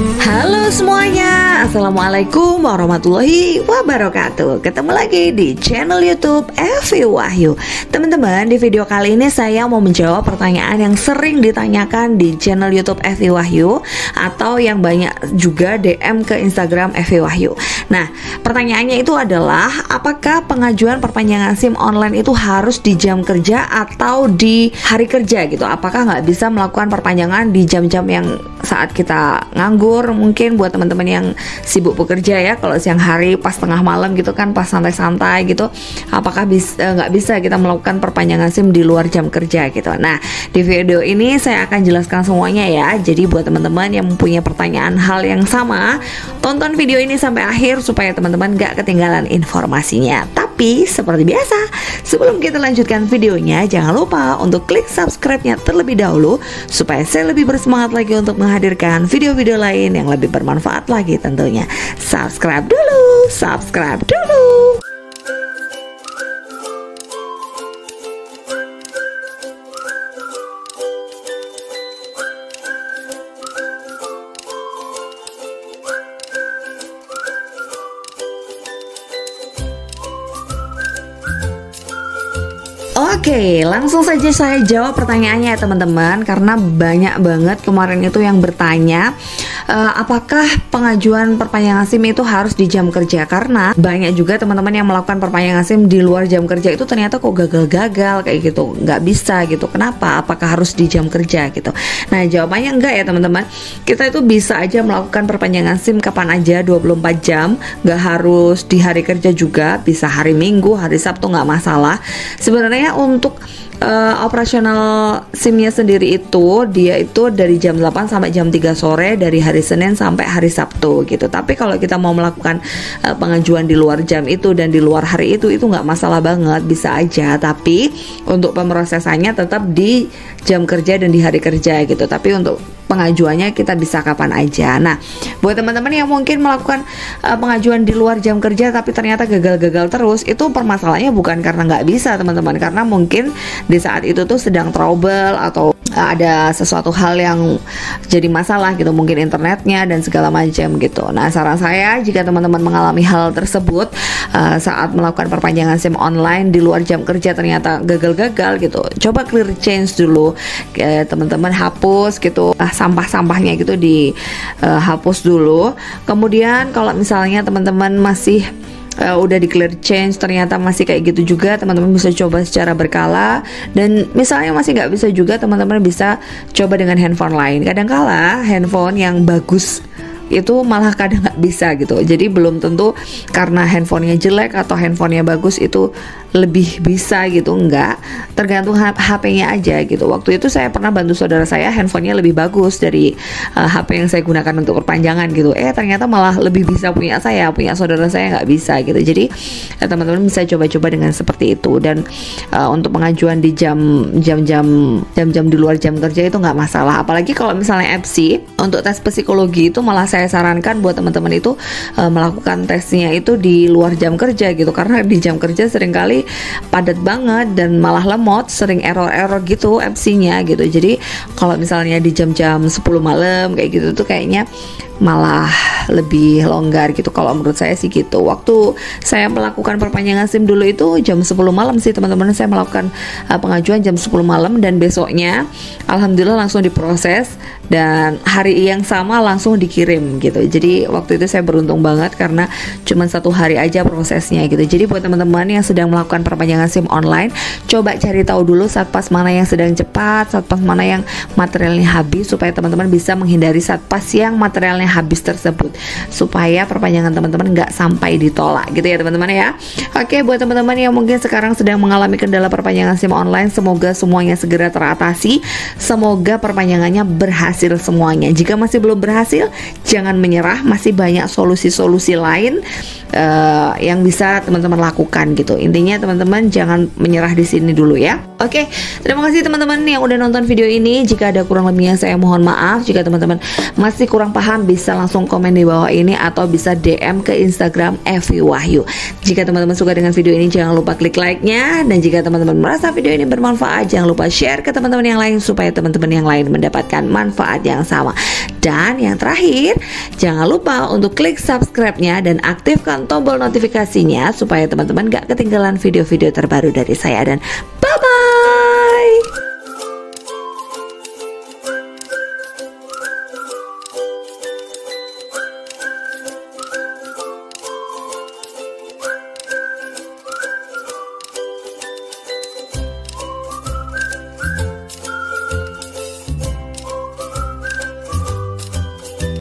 Halo semuanya, Assalamualaikum warahmatullahi wabarakatuh. Ketemu lagi di channel YouTube Evi Wahyu. Teman-teman, di video kali ini saya mau menjawab pertanyaan yang sering ditanyakan di channel YouTube Evi Wahyu, atau yang banyak juga DM ke Instagram Evi Wahyu. Nah, pertanyaannya itu adalah, apakah pengajuan perpanjangan SIM online itu harus di jam kerja atau di hari kerja gitu? Apakah nggak bisa melakukan perpanjangan di jam-jam yang saat kita nganggur? Mungkin buat teman-teman yang sibuk bekerja ya, kalau siang hari pas tengah malam gitu kan, pas santai-santai gitu, apakah nggak bisa kita melakukan perpanjangan SIM di luar jam kerja gitu? Nah, di video ini saya akan jelaskan semuanya ya. Jadi buat teman-teman yang mempunyai pertanyaan hal yang sama, tonton video ini sampai akhir supaya teman-teman nggak ketinggalan informasinya. Tapi seperti biasa, sebelum kita lanjutkan videonya, jangan lupa untuk klik subscribe-nya terlebih dahulu supaya saya lebih bersemangat lagi untuk menghadirkan video-video lain yang lebih bermanfaat lagi tentunya. Subscribe dulu, subscribe dulu. Oke, langsung saja saya jawab pertanyaannya ya teman-teman, karena banyak banget kemarin itu yang bertanya apakah pengajuan perpanjangan SIM itu harus di jam kerja. Karena banyak juga teman-teman yang melakukan perpanjangan SIM di luar jam kerja itu ternyata kok gagal-gagal kayak gitu, nggak bisa gitu. Kenapa? Apakah harus di jam kerja gitu? Nah, jawabannya enggak ya teman-teman. Kita itu bisa aja melakukan perpanjangan SIM kapan aja, 24 jam, nggak harus di hari kerja juga, bisa hari Minggu, hari Sabtu, nggak masalah. Sebenarnya untuk operasional SIM-nya sendiri itu, dia itu dari jam 8 sampai jam 3 sore, dari hari Senin sampai hari Sabtu gitu. Tapi kalau kita mau melakukan pengajuan di luar jam itu dan di luar hari itu nggak masalah banget, bisa aja. Tapi untuk pemrosesannya tetap di jam kerja dan di hari kerja gitu. Tapi untuk pengajuannya kita bisa kapan aja. Nah, buat teman-teman yang mungkin melakukan pengajuan di luar jam kerja tapi ternyata gagal-gagal terus, itu permasalahannya bukan karena nggak bisa teman-teman, karena mungkin di saat itu tuh sedang trouble atau ada sesuatu hal yang jadi masalah gitu, mungkin internetnya dan segala macam gitu. Nah, saran saya, jika teman-teman mengalami hal tersebut saat melakukan perpanjangan SIM online di luar jam kerja ternyata gagal-gagal gitu, coba clear change dulu, teman-teman hapus gitu sampah-sampahnya gitu, dihapus dulu. Kemudian kalau misalnya teman-teman masih udah di clear change ternyata masih kayak gitu juga, teman-teman bisa coba secara berkala. Dan misalnya masih nggak bisa juga, teman-teman bisa coba dengan handphone lain. Kadang-kala handphone yang bagus itu malah kadang nggak bisa gitu. Jadi belum tentu karena handphonenya jelek atau handphonenya bagus itu lebih bisa gitu, enggak, tergantung HP-nya aja gitu. Waktu itu saya pernah bantu saudara saya, handphonenya lebih bagus dari HP yang saya gunakan untuk perpanjangan gitu. Ternyata malah lebih bisa punya saudara saya nggak bisa gitu. Jadi teman-teman bisa coba-coba dengan seperti itu. Dan untuk pengajuan di jam-jam di luar jam kerja itu nggak masalah. Apalagi kalau misalnya FC untuk tes psikologi itu, malah saya sarankan buat teman-teman itu melakukan tesnya itu di luar jam kerja gitu, karena di jam kerja seringkali padat banget dan malah lemot, sering error gitu FC-nya gitu. Jadi kalau misalnya di jam-jam 10 malam kayak gitu tuh kayaknya malah lebih longgar gitu, kalau menurut saya sih gitu. Waktu saya melakukan perpanjangan SIM dulu itu jam 10 malam sih teman-teman, saya melakukan pengajuan jam 10 malam dan besoknya alhamdulillah langsung diproses dan hari yang sama langsung dikirim gitu. Jadi waktu itu saya beruntung banget karena cuma 1 hari aja prosesnya gitu. Jadi buat teman-teman yang sedang melakukan perpanjangan SIM online, coba cari tahu dulu satpas mana yang sedang cepat, satpas mana yang materialnya habis, supaya teman-teman bisa menghindari satpas yang materialnya habis tersebut, supaya perpanjangan teman-teman nggak sampai ditolak gitu ya teman-teman ya. Oke, buat teman-teman yang mungkin sekarang sedang mengalami kendala perpanjangan SIM online, semoga semuanya segera teratasi, semoga perpanjangannya berhasil semuanya. Jika masih belum berhasil, jangan menyerah, masih banyak solusi-solusi lain yang bisa teman-teman lakukan gitu. Intinya teman-teman jangan menyerah di sini dulu ya. Oke, terima kasih teman-teman yang udah nonton video ini. Jika ada kurang lebihnya saya mohon maaf. Jika teman-teman masih kurang paham bisa langsung komen di bawah ini atau bisa DM ke Instagram Evi Wahyu. Jika teman-teman suka dengan video ini jangan lupa klik like-nya, dan jika teman-teman merasa video ini bermanfaat jangan lupa share ke teman-teman yang lain supaya teman-teman yang lain mendapatkan manfaat yang sama. Dan yang terakhir, jangan lupa untuk klik subscribe-nya dan aktifkan tombol notifikasinya supaya teman-teman gak ketinggalan video-video terbaru dari saya, dan bye-bye.